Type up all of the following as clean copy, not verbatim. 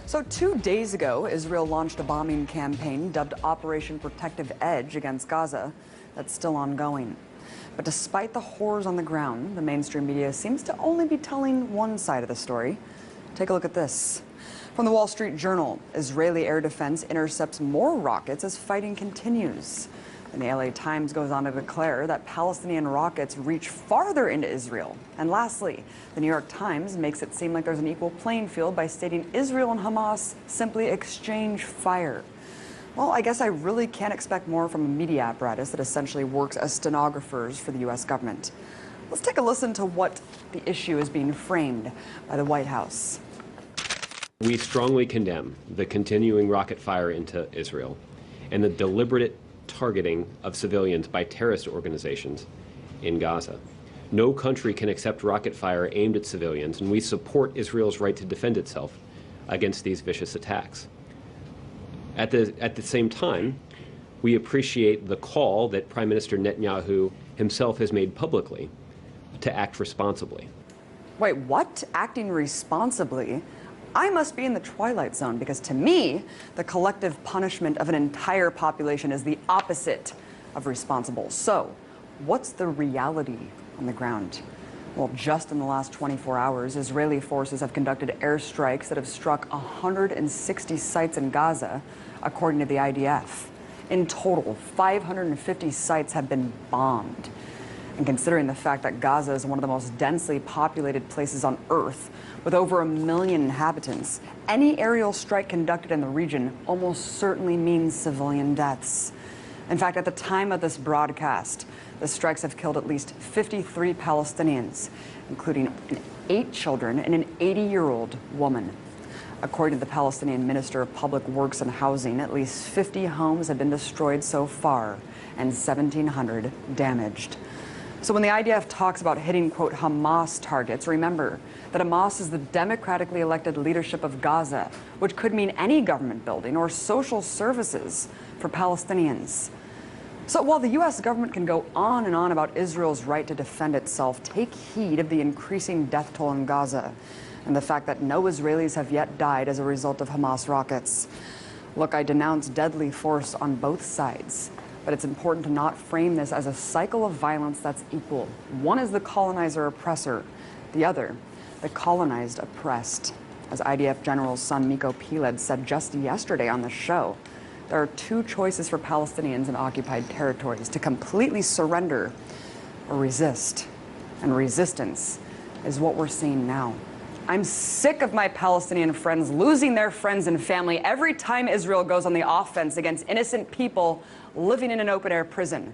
So 2 days ago, Israel launched a bombing campaign dubbed Operation Protective Edge against Gaza that's still ongoing. But despite the horrors on the ground, the mainstream media seems to only be telling one side of the story. Take a look at this. From the Wall Street Journal, Israeli air defense intercepts more rockets as fighting continues. And the LA Times goes on to declare that Palestinian rockets reach farther into Israel. And lastly, the New York Times makes it seem like there's an equal playing field by stating Israel and Hamas simply exchange fire. Well, I guess I really can't expect more from a media apparatus that essentially works as stenographers for the U.S. government. Let's take a listen to what the issue is being framed by the White House. We strongly condemn the continuing rocket fire into Israel and the deliberate targeting of civilians by terrorist organizations in Gaza. No country can accept rocket fire aimed at civilians, and we support Israel's right to defend itself against these vicious attacks. At the same time, we appreciate the call that Prime Minister Netanyahu himself has made publicly to act responsibly. Wait, what? Acting responsibly? I must be in the twilight zone, because to me, the collective punishment of an entire population is the opposite of responsible. So, what's the reality on the ground? Well, just in the last 24 hours, Israeli forces have conducted airstrikes that have struck 160 sites in Gaza, according to the IDF. In total, 550 sites have been bombed. And considering the fact that Gaza is one of the most densely populated places on Earth, with over 1 million inhabitants, any aerial strike conducted in the region almost certainly means civilian deaths. In fact, at the time of this broadcast, the strikes have killed at least 53 Palestinians, including 8 children and an 80-year-old woman. According to the Palestinian Minister of Public Works and Housing, at least 50 homes have been destroyed so far and 1,700 damaged. So when the IDF talks about hitting, quote, Hamas targets, remember that Hamas is the democratically elected leadership of Gaza, which could mean any government building or social services for Palestinians. So while the U.S. government can go on and on about Israel's right to defend itself, take heed of the increasing death toll in Gaza and the fact that no Israelis have yet died as a result of Hamas rockets. Look, I denounce deadly force on both sides. But it's important to not frame this as a cycle of violence that's equal. One is the colonizer-oppressor, the other, the colonized oppressed. As IDF General's son Miko Piled said just yesterday on the show, there are 2 choices for Palestinians in occupied territories: to completely surrender or resist. And resistance is what we're seeing now. I'm sick of my Palestinian friends losing their friends and family every time Israel goes on the offense against innocent people living in an open-air prison.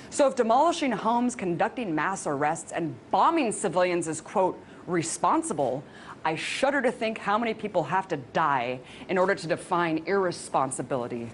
So if demolishing homes, conducting mass arrests, and bombing civilians is, quote, responsible, I shudder to think how many people have to die in order to define irresponsibility.